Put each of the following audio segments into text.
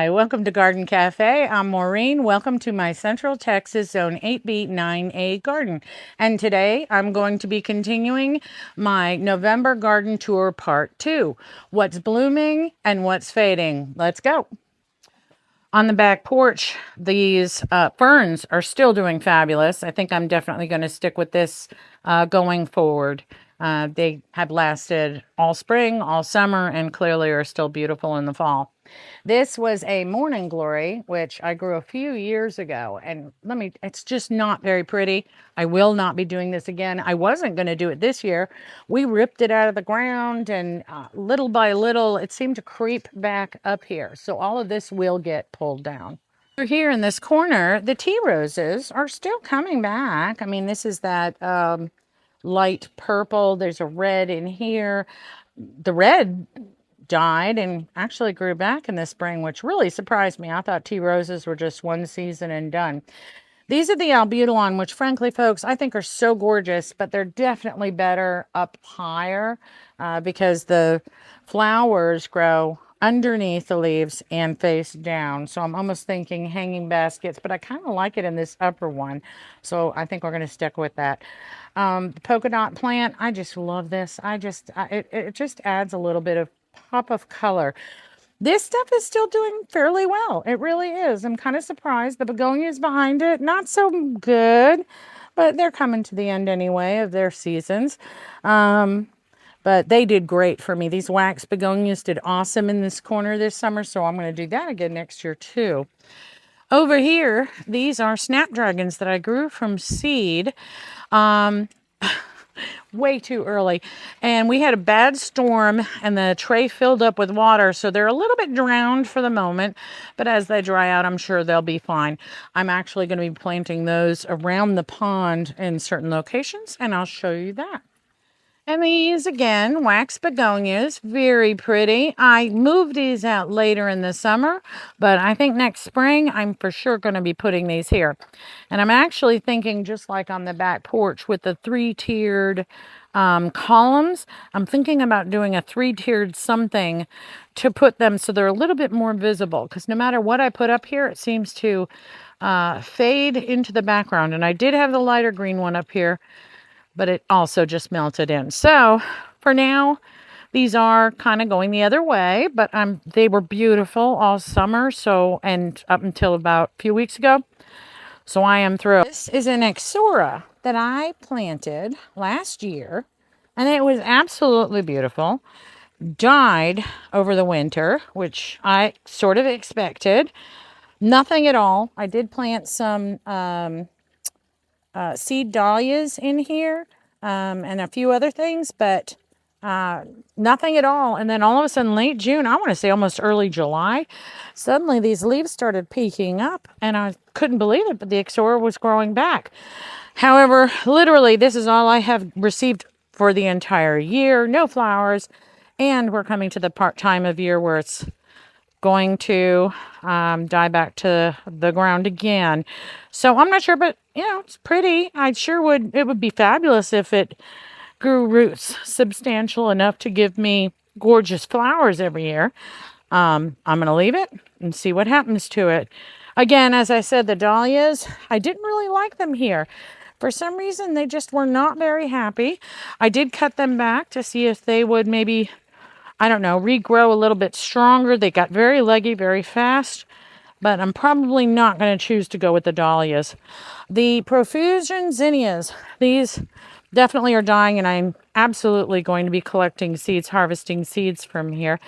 Hi, welcome to Garden Cafe. I'm Maureen. Welcome to my Central Texas Zone 8B 9A garden. And today I'm going to be continuing my November garden tour part 2. What's blooming and what's fading. Let's go. On the back porch, these ferns are still doing fabulous. I think I'm definitely going to stick with this going forward. They have lasted all spring, all summer, and clearly are still beautiful in the fall. This was a morning glory, which I grew a few years ago. And it's just not very pretty. I will not be doing this again. I wasn't going to do it this year. We ripped it out of the ground and little by little, it seemed to creep back up here. So all of this will get pulled down. Here in this corner, the tea roses are still coming back. I mean, this is that light purple. There's a red in here. The red died and actually grew back in the spring, which really surprised me. I thought tea roses were just one season and done. These are the albutilon, which frankly, folks, I think are so gorgeous, but they're definitely better up higher because the flowers grow underneath the leaves and face down. So I'm almost thinking hanging baskets, but I kind of like it in this upper one. So I think we're going to stick with that. The polka dot plant, I just love this. It just adds a little bit of pop of color. This stuff is still doing fairly well. It really is. I'm kind of surprised. The begonias behind it, not so good, but they're coming to the end anyway of their seasons. But they did great for me. These wax begonias did awesome in this corner this summer, so I'm going to do that again next year too. Over here, these are snapdragons that I grew from seed. Way too early, and we had a bad storm and the tray filled up with water, so they're a little bit drowned for the moment, but as they dry out I'm sure they'll be fine. I'm actually going to be planting those around the pond in certain locations, and I'll show you that. And these, again, wax begonias, very pretty. I moved these out later in the summer, but I think next spring I'm for sure going to be putting these here. And I'm actually thinking, just like on the back porch with the three-tiered columns, I'm thinking about doing a three-tiered something to put them so they're a little bit more visible, because no matter what I put up here, it seems to fade into the background. And I did have the lighter green one up here, but it also just melted in. So for now, these are kind of going the other way, but they were beautiful all summer, and up until about a few weeks ago. So I am thrilled. This is an Ixora that I planted last year, and it was absolutely beautiful. Died over the winter, which I sort of expected. Nothing at all. I did plant some seed dahlias in here and a few other things, but nothing at all. And then all of a sudden, late June, I want to say almost early July, suddenly these leaves started peeking up, and I couldn't believe it, but the Ixora was growing back. However, literally, this is all I have received for the entire year. No flowers, and we're coming to the time of year where it's going to die back to the ground again. So I'm not sure, but it's pretty. It would be fabulous if it grew roots substantial enough to give me gorgeous flowers every year. I'm going to leave it and see what happens to it. Again, as I said, the dahlias, I didn't really like them here. For some reason, they just were not very happy. I did cut them back to see if they would maybe, I don't know, regrow a little bit stronger. They got very leggy very fast, but I'm probably not going to choose to go with the dahlias. The profusion zinnias, these definitely are dying, and I'm absolutely going to be collecting seeds, harvesting seeds from here.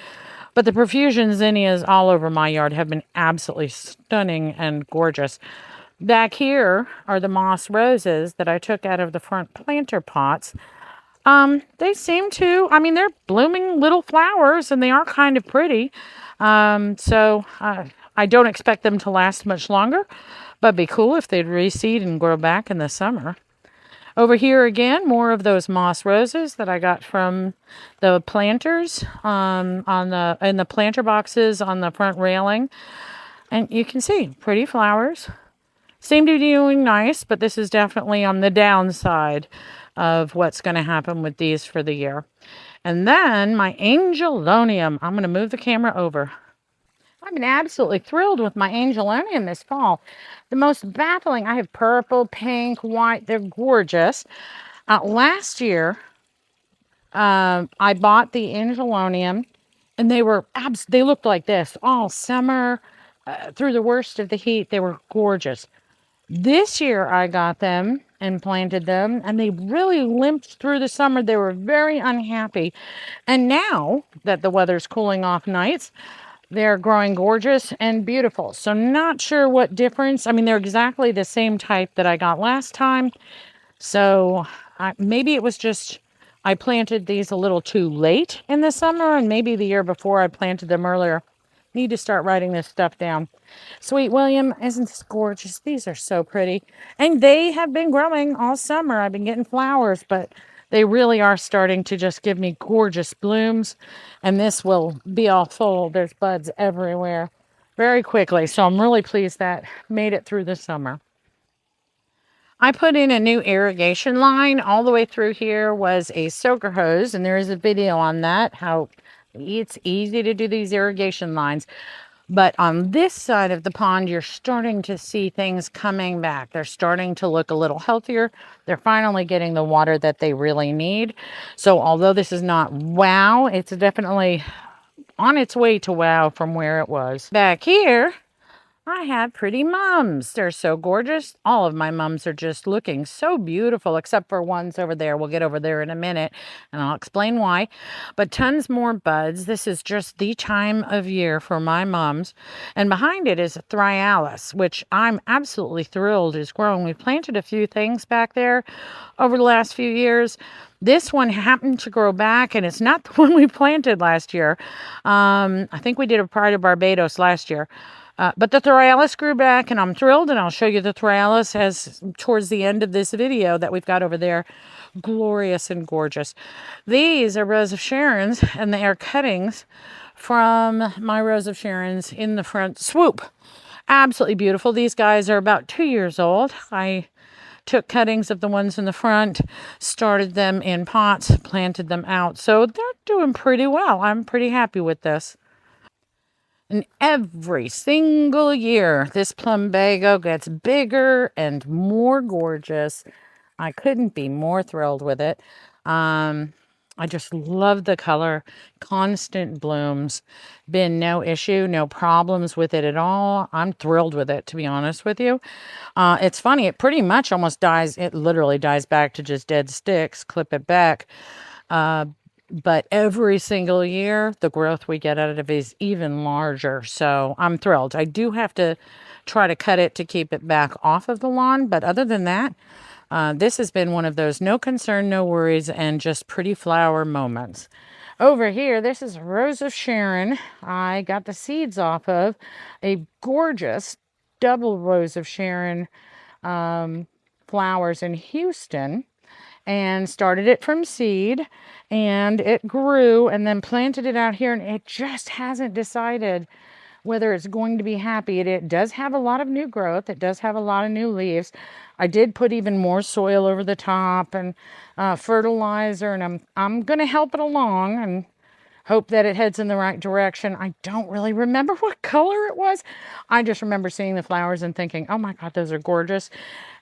But the profusion zinnias all over my yard have been absolutely stunning and gorgeous. Back here are the moss roses that I took out of the front planter pots. They seem to, they're blooming little flowers, and they are kind of pretty. So I don't expect them to last much longer, but it'd be cool if they'd reseed and grow back in the summer. Over here again, more of those moss roses that I got from the planters in the planter boxes on the front railing. And you can see pretty flowers. Seem to be doing nice, but this is definitely on the downside of what's going to happen with these for the year. And then my angelonium, I'm going to move the camera over. I've been absolutely thrilled with my Angelonium this fall. The most baffling, I have purple, pink, white. They're gorgeous. Last year, I bought the Angelonium, and they looked like this all summer. Through the worst of the heat, they were gorgeous. This year, I got them and planted them, and they really limped through the summer. They were very unhappy. And now that the weather's cooling off nights, they're growing gorgeous and beautiful. So not sure what difference. I mean, they're exactly the same type that I got last time. So maybe it was just I planted these a little too late in the summer, and maybe the year before I planted them earlier. Need to start writing this stuff down. Sweet William, isn't this gorgeous? These are so pretty. And they have been growing all summer. I've been getting flowers, but they really are starting to just give me gorgeous blooms. And this will be all full. There's buds everywhere very quickly. So I'm really pleased that made it through the summer. I put in a new irrigation line. All the way through here was a soaker hose, and there is a video on that, how it's easy to do these irrigation lines. But on this side of the pond, you're starting to see things coming back. They're starting to look a little healthier. They're finally getting the water that they really need. So although this is not wow, it's definitely on its way to wow from where it was. Back here, I have pretty mums. They're so gorgeous. All of my mums are just looking so beautiful, except for ones over there. We'll get over there in a minute, and I'll explain why. But tons more buds. This is just the time of year for my mums. And behind it is a Thryallis, which I'm absolutely thrilled is growing. We planted a few things back there over the last few years. This one happened to grow back, and it's not the one we planted last year. I think we did a Pride of Barbados last year. But the Thryallis grew back, and I'm thrilled, and I'll show you the Thryallis as towards the end of this video that we've got over there. Glorious and gorgeous. These are Rose of Sharon's, and they are cuttings from my Rose of Sharon's in the front swoop. Absolutely beautiful. These guys are about 2 years old. I took cuttings of the ones in the front, started them in pots, planted them out. So they're doing pretty well. I'm pretty happy with this. And every single year, this plumbago gets bigger and more gorgeous. I couldn't be more thrilled with it. I just love the color. Constant blooms. Been no issue, no problems with it at all. I'm thrilled with it, to be honest with you. It's funny. It pretty much almost dies. It literally dies back to just dead sticks. Clip it back. But every single year, the growth we get out of it is even larger. So I'm thrilled. I do have to try to cut it to keep it back off of the lawn. But other than that, this has been one of those no concern, no worries, and just pretty flower moments. Over here, this is Rose of Sharon. I got the seeds off of a gorgeous double Rose of Sharon flowers in Houston, and started it from seed, and it grew, and then planted it out here, and it just hasn't decided whether it's going to be happy. It does have a lot of new growth. It does have a lot of new leaves. I did put even more soil over the top and fertilizer, and I'm going to help it along and hope that it heads in the right direction. I don't really remember what color it was. I just remember seeing the flowers and thinking, oh my God, those are gorgeous.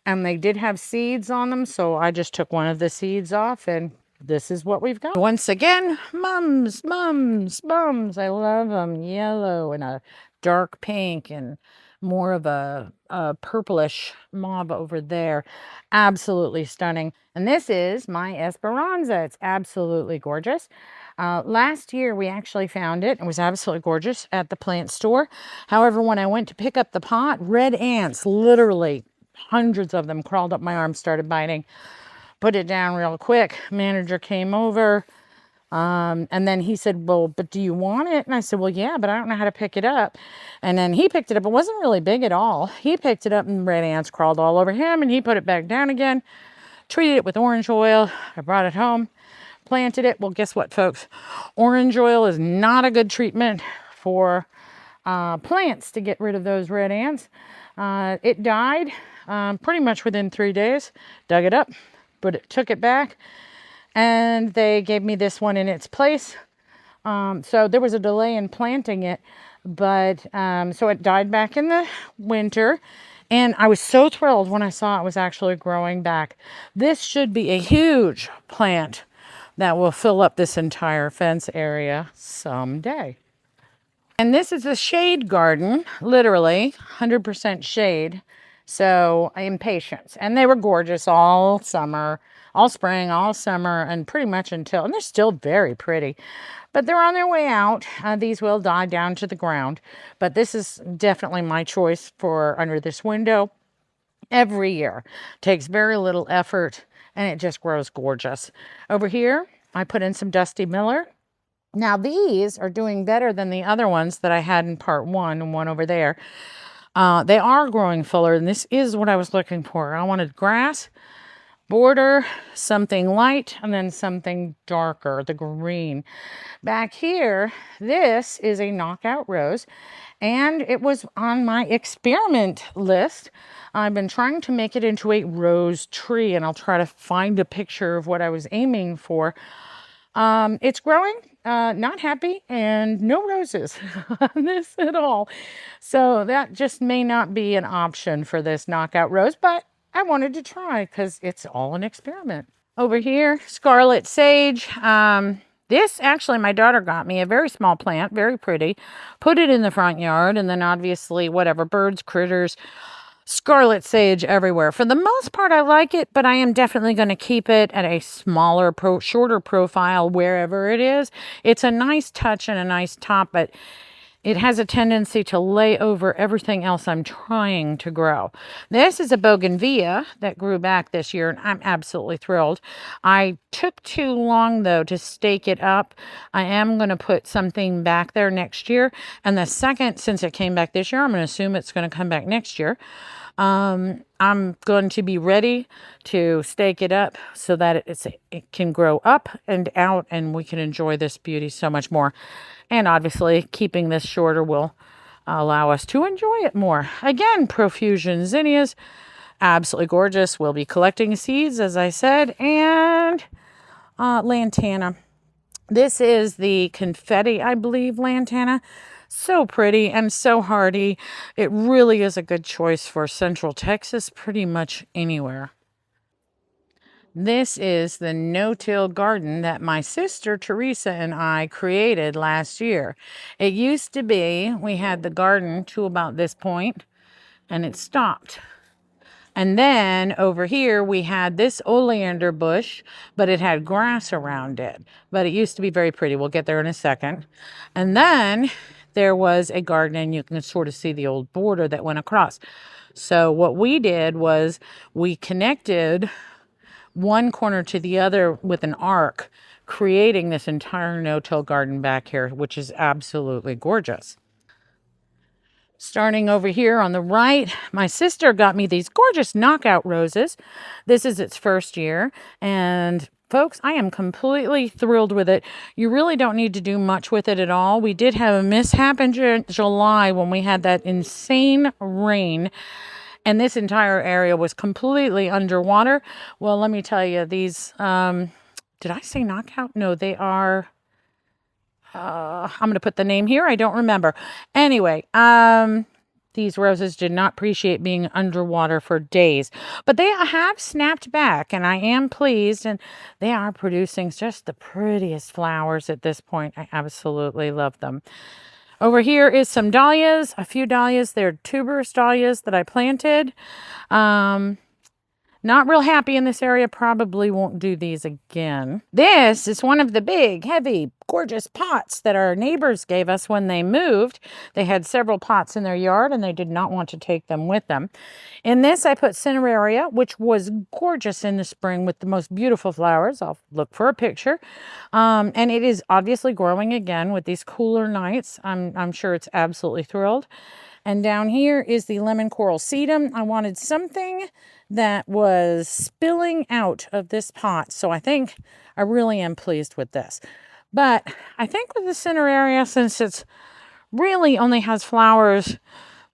And they did have seeds on them, so I just took one of the seeds off, and this is what we've got. Once again, mums, mums, mums. I love them. Yellow and a dark pink and more of a purplish mauve over there. Absolutely stunning. And this is my Esperanza. It's absolutely gorgeous. Last year, we actually found it. It was absolutely gorgeous at the plant store. However, when I went to pick up the pot, red ants, literally hundreds of them, crawled up my arm, started biting. Put it down real quick. Manager came over. And then he said, well, but do you want it? And I said, well, yeah, but I don't know how to pick it up. And then he picked it up. It wasn't really big at all. He picked it up, and red ants crawled all over him, and he put it back down again, treated it with orange oil. I brought it home, planted it. Well, guess what, folks? Orange oil is not a good treatment for plants to get rid of those red ants. It died pretty much within 3 days. Dug it up, took it back, and they gave me this one in its place. So there was a delay in planting it. But so it died back in the winter. And I was so thrilled when I saw it was actually growing back. This should be a huge plant that will fill up this entire fence area someday. And this is a shade garden, literally 100% shade. So impatiens. And they were gorgeous all summer, all spring, all summer, and pretty much until, and they're still very pretty. But they're on their way out. These will die down to the ground. But this is definitely my choice for under this window every year. Takes very little effort and it just grows gorgeous. Over here, I put in some Dusty Miller. Now these are doing better than the other ones that I had in part one and one over there. They are growing fuller, and this is what I was looking for. I wanted grass, border, something light, and then something darker, the green. Back here, this is a knockout rose, and it was on my experiment list. I've been trying to make it into a rose tree, and I'll try to find a picture of what I was aiming for. It's growing, not happy, and no roses on this at all. So that just may not be an option for this knockout rose, but I wanted to try because it's all an experiment. Over here, scarlet sage. This actually my daughter got me, a very small plant, very pretty. Put it in the front yard, and then obviously whatever, birds, critters, scarlet sage everywhere. For the most part, I like it, but I am definitely going to keep it at a smaller, shorter profile wherever it is. It's a nice touch and a nice top, but it has a tendency to lay over everything else I'm trying to grow. This is a bougainvillea that grew back this year, and I'm absolutely thrilled. I took too long, though, to stake it up. I am going to put something back there next year. And the second, since it came back this year, I'm going to assume it's going to come back next year. I'm going to be ready to stake it up so that it can grow up and out, and we can enjoy this beauty so much more. And obviously, keeping this shorter will allow us to enjoy it more. Again, profusion zinnias, absolutely gorgeous. We'll be collecting seeds, as I said, and lantana. This is the confetti, I believe, lantana. So pretty and so hardy. It really is a good choice for Central Texas, pretty much anywhere. This is the no-till garden that my sister Teresa and I created last year. It used to be, we had the garden to about this point, and it stopped. And then over here we had this oleander bush, but it had grass around it. But it used to be very pretty. We'll get there in a second. And then there was a garden, and you can sort of see the old border that went across. So what we did was we connected one corner to the other with an arc, creating this entire no-till garden back here, which is absolutely gorgeous. Starting over here on the right, my sister got me these gorgeous knockout roses. This is its first year, and folks, I am completely thrilled with it. You really don't need to do much with it at all. We did have a mishap in July when we had that insane rain, and this entire area was completely underwater. Well, let me tell you, these, did I say knockout? No, they are... I'm going to put the name here. I don't remember. Anyway, these roses did not appreciate being underwater for days, but they have snapped back, and I am pleased, and they are producing just the prettiest flowers at this point. I absolutely love them. Over here is some dahlias, a few dahlias. They're tuberous dahlias that I planted. Not real happy in this area. Probably won't do these again. This is one of the big, heavy, gorgeous pots that our neighbors gave us when they moved. They had several pots in their yard, and they did not want to take them with them. In this, I put cineraria, which was gorgeous in the spring with the most beautiful flowers. I'll look for a picture. And it is obviously growing again with these cooler nights. I'm sure it's absolutely thrilled. And down here is the lemon coral sedum. I wanted something that was spilling out of this pot. So I think I really am pleased with this. But I think with the cineraria, since it's really only has flowers,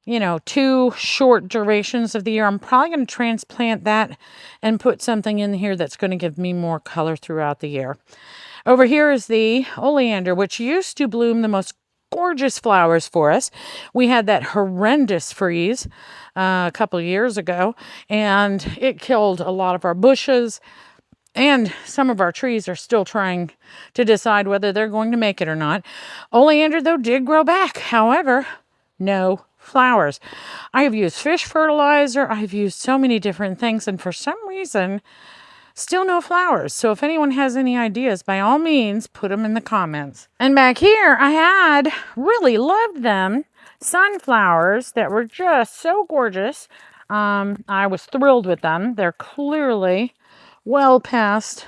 2 short durations of the year, I'm probably going to transplant that and put something in here that's going to give me more color throughout the year. Over here is the oleander, which used to bloom the most gorgeous flowers for us. We had that horrendous freeze a couple years ago, and it killed a lot of our bushes. And some of our trees are still trying to decide whether they're going to make it or not. Oleander, though, did grow back. However, no flowers. I have used fish fertilizer. I've used so many different things. And for some reason, still no flowers. So if anyone has any ideas, by all means, put them in the comments. And back here, I had really loved them. Sunflowers that were just so gorgeous. I was thrilled with them. They're clearly well past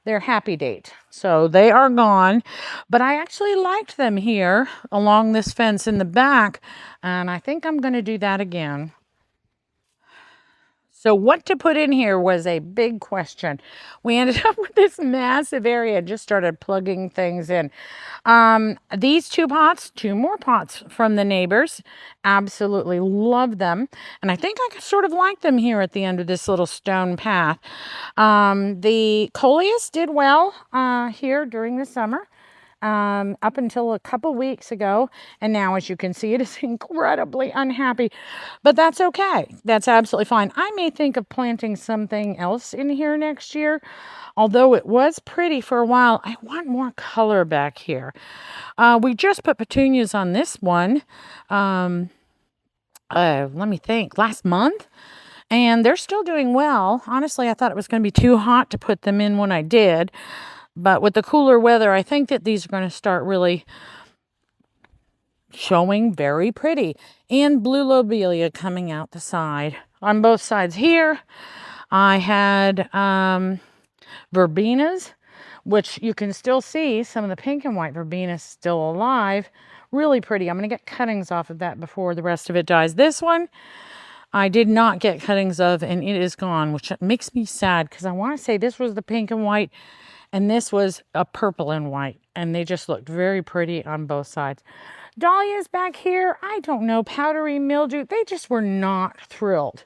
their happy date. So they are gone. But I actually liked them here along this fence in the back. And I think I'm going to do that again. So what to put in here was a big question. We ended up with this massive area, just started plugging things in. These two more pots from the neighbors. Absolutely love them. And I think I sort of like them here at the end of this little stone path. The coleus did well here during the summer. Up until a couple weeks ago, and now, as you can see, it is incredibly unhappy, but that's okay. That's absolutely fine. I may think of planting something else in here next year. Although it was pretty for a while, I want more color back here. We just put petunias on this one, let me think, last month. And they're still doing well. Honestly, I thought it was going to be too hot to put them in when I did. But with the cooler weather, I think that these are going to start really showing very pretty. And blue lobelia coming out the side. On both sides here, I had verbenas, which you can still see some of the pink and white verbenas still alive. Really pretty. I'm going to get cuttings off of that before the rest of it dies. This one, I did not get cuttings of, and it is gone, which makes me sad because I want to say this was the pink and white. And this was a purple and white. And they just looked very pretty on both sides. Dahlias back here, I don't know, powdery mildew. They just were not thrilled.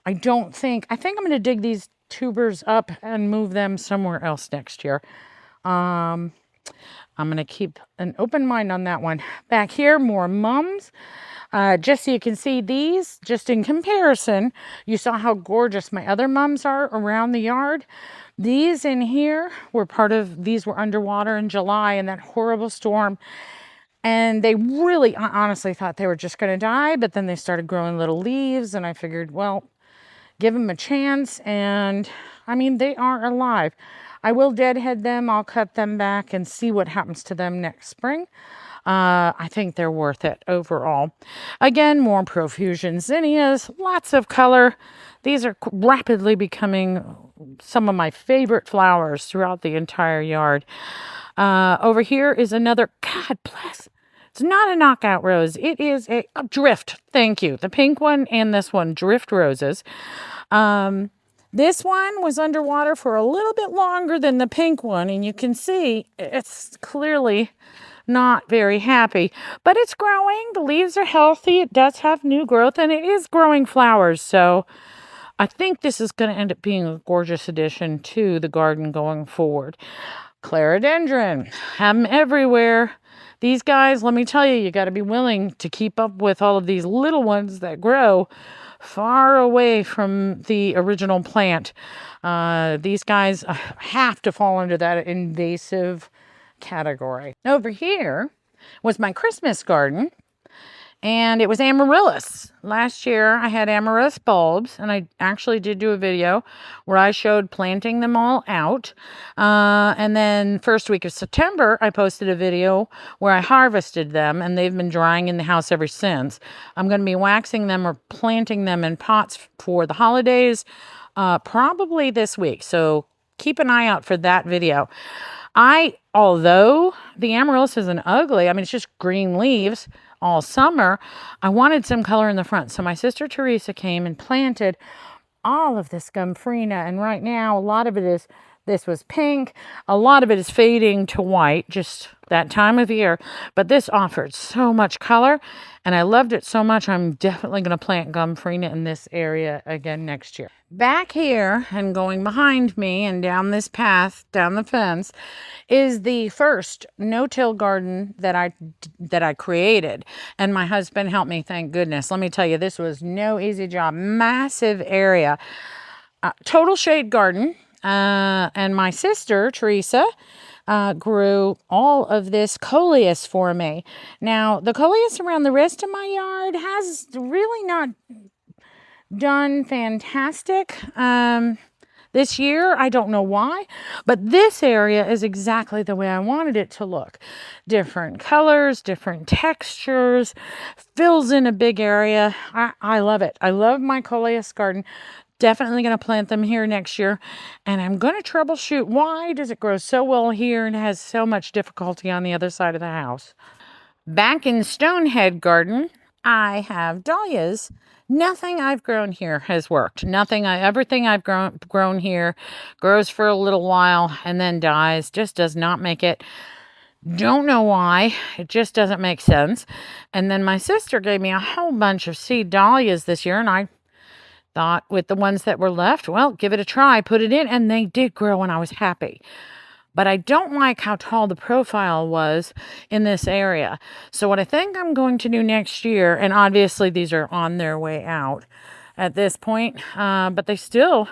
I think I'm going to dig these tubers up and move them somewhere else next year. I'm going to keep an open mind on that one. Back here, more mums. Just so you can see these, just in comparison, you saw how gorgeous my other mums are around the yard. These in here these were underwater in July in that horrible storm. And they really, I honestly thought they were just going to die, but then they started growing little leaves, and I figured, well, give them a chance. And I mean, they are alive. I will deadhead them. I'll cut them back and see what happens to them next spring. I think they're worth it overall. Again, more profusion zinnias, lots of color. These are rapidly becoming some of my favorite flowers throughout the entire yard. Over here is another, God bless. It's not a knockout rose. It is a drift. Thank you. The pink one and this one, drift roses. This one was underwater for a little bit longer than the pink one, and you can see it's clearly not very happy, but it's growing. The leaves are healthy. It does have new growth, and it is growing flowers. So I think this is going to end up being a gorgeous addition to the garden going forward. Clerodendron, have them everywhere. These guys, let me tell you, you got to be willing to keep up with all of these little ones that grow far away from the original plant. These guys have to fall under that invasive category. Over here was my Christmas garden, and it was amaryllis. Last year I had amaryllis bulbs, and I actually did do a video where I showed planting them all out. And then first week of September, I posted a video where I harvested them, and they've been drying in the house ever since. I'm going to be waxing them or planting them in pots for the holidays, probably this week. So keep an eye out for that video. Although the amaryllis isn't ugly, I mean, it's just green leaves all summer, I wanted some color in the front. So my sister Teresa came and planted all of this gomphrena. And right now, a lot of it is This was pink. A lot of it is fading to white, just that time of year. But this offered so much color, and I loved it so much, I'm definitely going to plant Gomphrena in this area again next year. Back here and going behind me and down this path, down the fence, is the first no-till garden that I created, and my husband helped me, thank goodness. Let me tell you, this was no easy job. Massive area, total shade garden, and my sister Teresa grew all of this coleus for me. Now, the coleus around the rest of my yard has really not done fantastic this year. I don't know why, but this area is exactly the way I wanted it to look. Different colors, different textures, fills in a big area. I love it. I love my coleus garden. Definitely going to plant them here next year, and I'm going to troubleshoot why does it grow so well here and has so much difficulty on the other side of the house. Back in Stonehead Garden, I have dahlias. Nothing I've grown here has worked. Everything I've grown here grows for a little while and then dies. Just does not make it. Don't know why. It just doesn't make sense. And then my sister gave me a whole bunch of seed dahlias this year, and I thought with the ones that were left, well, give it a try, put it in, and they did grow, and I was happy. But I don't like how tall the profile was in this area. So what I think I'm going to do next year, and obviously these are on their way out at this point, but they still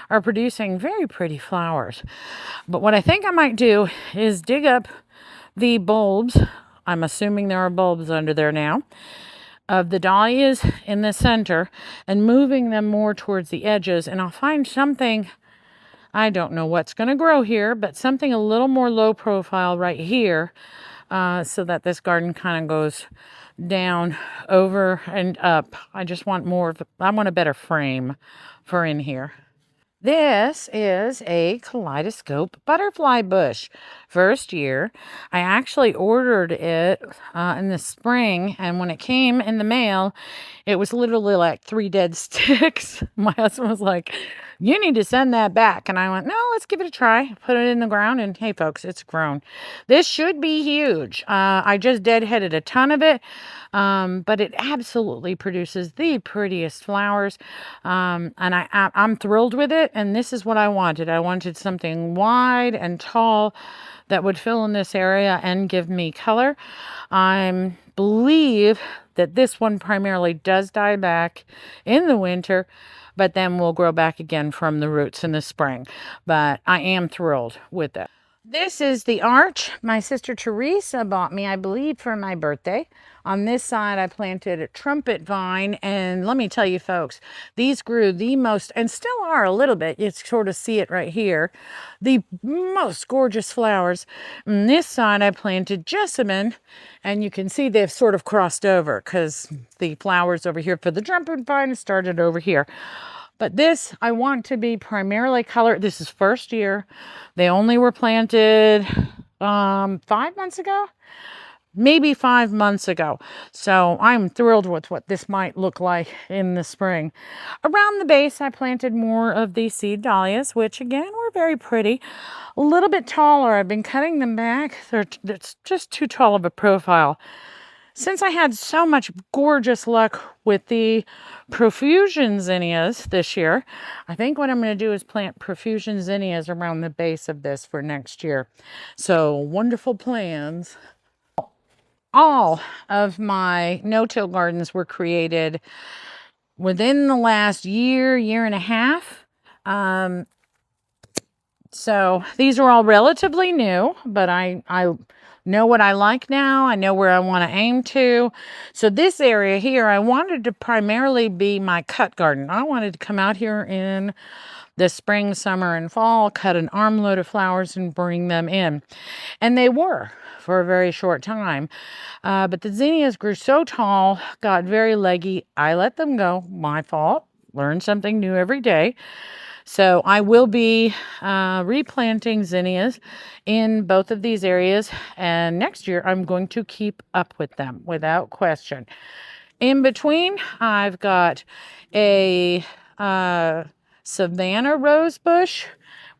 are producing very pretty flowers. But what I think I might do is dig up the bulbs. I'm assuming there are bulbs under there now, of the dahlias in the center and moving them more towards the edges, and I'll find something, I don't know what's going to grow here, but something a little more low profile right here, so that this garden kind of goes down, over, and up. I just want I want a better frame for in here. This is a kaleidoscope butterfly bush. First year. I actually ordered it in the spring, and when it came in the mail, it was literally like 3 dead sticks. My husband was like, you need to send that back. And I went, no, let's give it a try. Put it in the ground, and hey, folks, it's grown. This should be huge. I just deadheaded a ton of it, but it absolutely produces the prettiest flowers, and I'm thrilled with it, and this is what I wanted. I wanted something wide and tall that would fill in this area and give me color. I believe that this one primarily does die back in the winter, but then will grow back again from the roots in the spring. But I am thrilled with it. This is the arch my sister Teresa bought me, I believe, for my birthday. On this side, I planted a trumpet vine, and let me tell you, folks, these grew the most, and still are a little bit, you sort of see it right here, the most gorgeous flowers. On this side, I planted jessamine, and you can see they've sort of crossed over because the flowers over here for the trumpet vine started over here. But this, I want to be primarily colored. This is first year. They only were planted 5 months ago, maybe 5 months ago. So I'm thrilled with what this might look like in the spring. Around the base, I planted more of these seed dahlias, which again were very pretty. A little bit taller. I've been cutting them back. It's just too tall of a profile. Since I had so much gorgeous luck with the profusion zinnias this year, I think what I'm going to do is plant profusion zinnias around the base of this for next year. So wonderful plans. All of my no-till gardens were created within the last year and a half. So these are all relatively new, but I know what I like now. I know where I want to aim to. So this area here, I wanted to primarily be my cut garden. I wanted to come out here in the spring, summer, and fall, cut an armload of flowers and bring them in. And they were for a very short time. But the zinnias grew so tall, got very leggy. I let them go. My fault. Learn something new every day. So I will be replanting zinnias in both of these areas, and next year I'm going to keep up with them without question. In between, I've got a Savannah rose bush,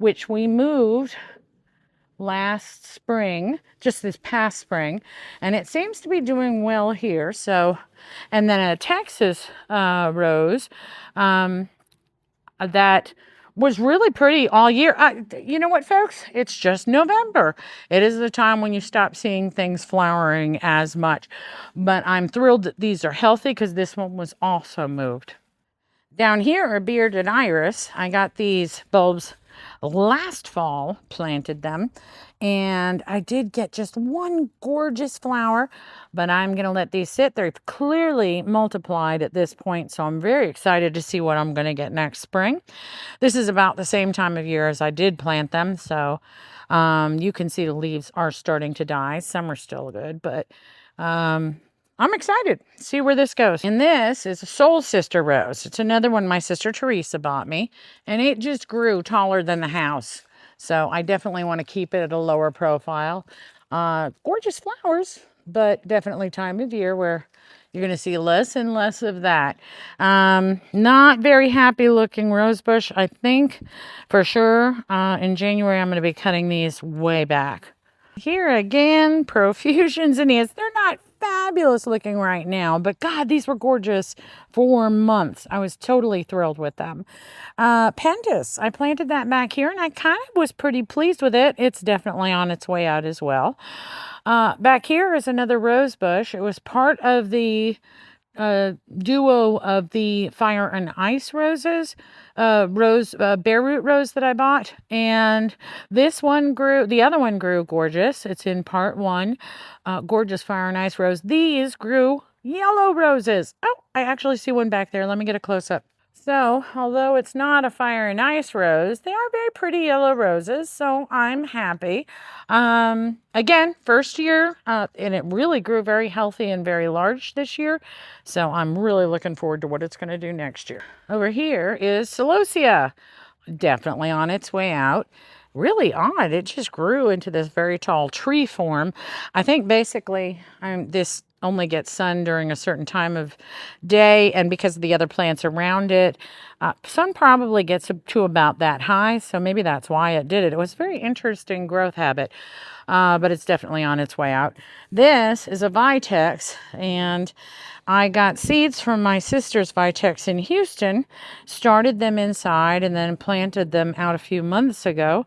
which we moved last spring, just this past spring, and it seems to be doing well here. So, and then a Texas rose that was really pretty all year. You know what, folks? It's just November. It is the time when you stop seeing things flowering as much. But I'm thrilled that these are healthy because this one was also moved. Down here are bearded iris. I got these bulbs last fall, planted them, and I did get just one gorgeous flower, but I'm going to let these sit. They're clearly multiplied at this point, so I'm very excited to see what I'm going to get next spring. This is about the same time of year as I did plant them, so you can see the leaves are starting to die. Some are still good, but I'm excited to see where this goes. And this is a Soul Sister rose. It's another one my sister Teresa bought me, and it just grew taller than the house. So I definitely want to keep it at a lower profile. Gorgeous flowers, but definitely time of year where you're going to see less and less of that. Not very happy looking rose bush. I think for sure in January I'm going to be cutting these way back. Here again, profusion zinnias. They're not fabulous looking right now, but God, these were gorgeous for months. I was totally thrilled with them. Pentas, I planted that back here and I kind of was pretty pleased with it. It's definitely on its way out as well. Back here is another rose bush. It was part of the duo of the fire and ice roses, bare root rose that I bought. And this one grew, the other one grew gorgeous. It's in part one, gorgeous fire and ice rose. These grew yellow roses. Oh, I actually see one back there. Let me get a close up. So, although it's not a fire and ice rose, they are very pretty yellow roses, so I'm happy. Again, first year, and it really grew very healthy and very large this year, so I'm really looking forward to what it's going to do next year. Over here is Celosia, definitely on its way out. Really odd, it just grew into this very tall tree form. I think basically this only gets sun during a certain time of day, and because of the other plants around it, sun probably gets up to about that high, so maybe that's why it did it. It was a very interesting growth habit, but it's definitely on its way out. This is a Vitex, and I got seeds from my sister's Vitex in Houston, started them inside, and then planted them out a few months ago.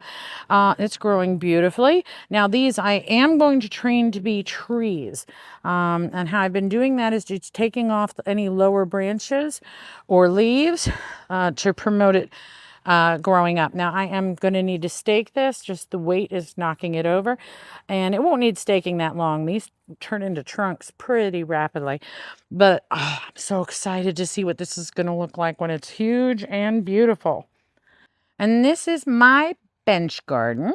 It's growing beautifully. Now these I am going to train to be trees. And how I've been doing that is just taking off any lower branches or leaves to promote it growing up. Now I am going to need to stake this, just the weight is knocking it over, and it won't need staking that long. These turn into trunks pretty rapidly, but I'm so excited to see what this is going to look like when it's huge and beautiful. And this is my bench garden.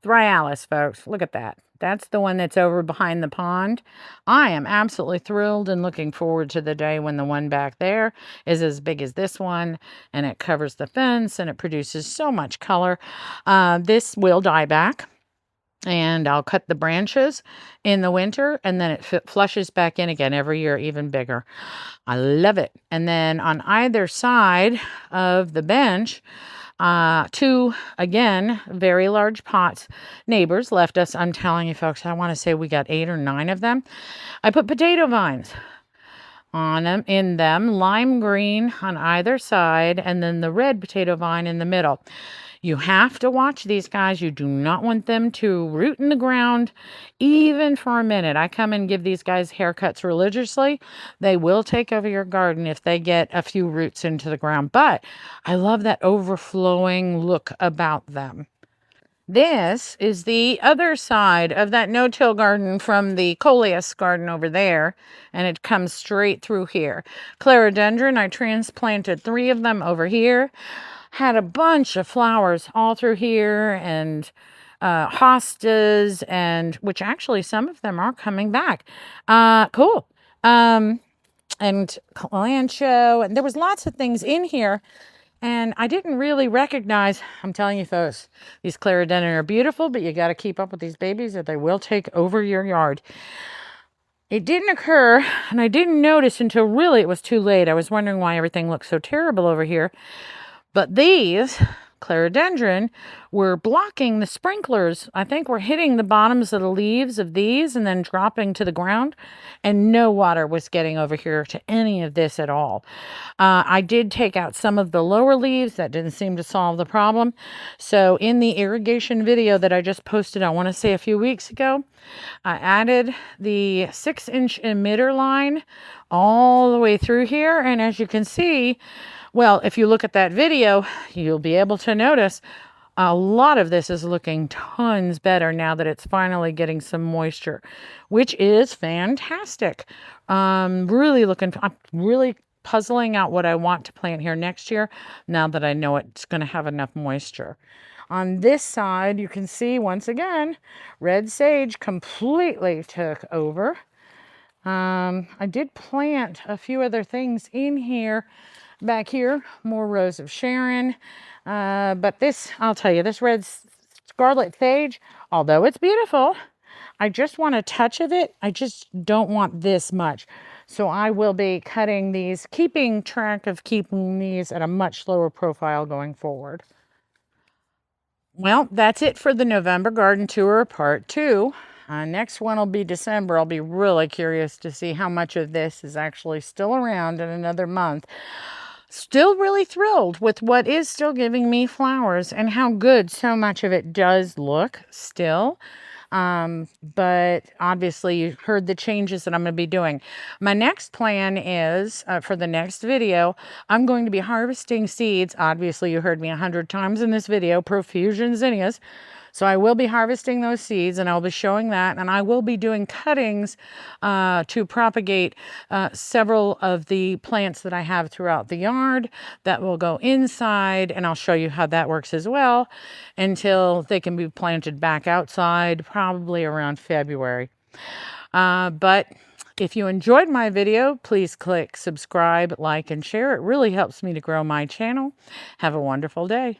Thryallis, folks, look at that. That's the one that's over behind the pond. I am absolutely thrilled and looking forward to the day when the one back there is as big as this one, and it covers the fence and it produces so much color. This will die back, and I'll cut the branches in the winter, and then it flushes back in again every year, even bigger. I love it. And then on either side of the bench, two, again, very large pots. Neighbors left us. I'm telling you, folks, I want to say we got 8 or 9 of them. I put potato vines on them, in them, lime green on either side, and then the red potato vine in the middle. You have to watch these guys. You do not want them to root in the ground even for a minute. I come and give these guys haircuts religiously. They will take over your garden if they get a few roots into the ground. But I love that overflowing look about them. This is the other side of that no-till garden from the coleus garden over there, and it comes straight through here. Clerodendron, I transplanted 3 of them over here. Had a bunch of flowers all through here, and hostas, and which actually some of them are coming back. Cool. And calancho, and there was lots of things in here, and I didn't really recognize. I'm telling you, folks, these clerodendron are beautiful, but you got to keep up with these babies or they will take over your yard. It didn't occur, and I didn't notice until really it was too late. I was wondering why everything looked so terrible over here. But these clerodendron were blocking the sprinklers. I think we're hitting the bottoms of the leaves of these and then dropping to the ground, and no water was getting over here to any of this at all. I did take out some of the lower leaves. That didn't seem to solve the problem. So in the irrigation video that I just posted, I want to say a few weeks ago, I added the 6-inch emitter line all the way through here. And as you can see, well, if you look at that video, you'll be able to notice a lot of this is looking tons better now that it's finally getting some moisture, which is fantastic. I'm really puzzling out what I want to plant here next year now that I know it's going to have enough moisture. On this side, you can see once again, red sage completely took over. I did plant a few other things in here, back here, more Rose of Sharon. But this, I'll tell you, this red scarlet sage, although it's beautiful, I just want a touch of it. I just don't want this much. So I will be cutting these, keeping track of keeping these at a much lower profile going forward. Well, that's it for the November garden tour part 2. Next one will be December. I'll be really curious to see how much of this is actually still around in another month. Still really thrilled with what is still giving me flowers and how good so much of it does look still. But obviously you heard the changes that I'm going to be doing. My next plan is, for the next video, I'm going to be harvesting seeds. Obviously you heard me 100 times in this video, Profusion zinnias. So I will be harvesting those seeds and I'll be showing that, and I will be doing cuttings to propagate several of the plants that I have throughout the yard that will go inside, and I'll show you how that works as well until they can be planted back outside, probably around February. But if you enjoyed my video, please click subscribe, like, and share. It really helps me to grow my channel. Have a wonderful day.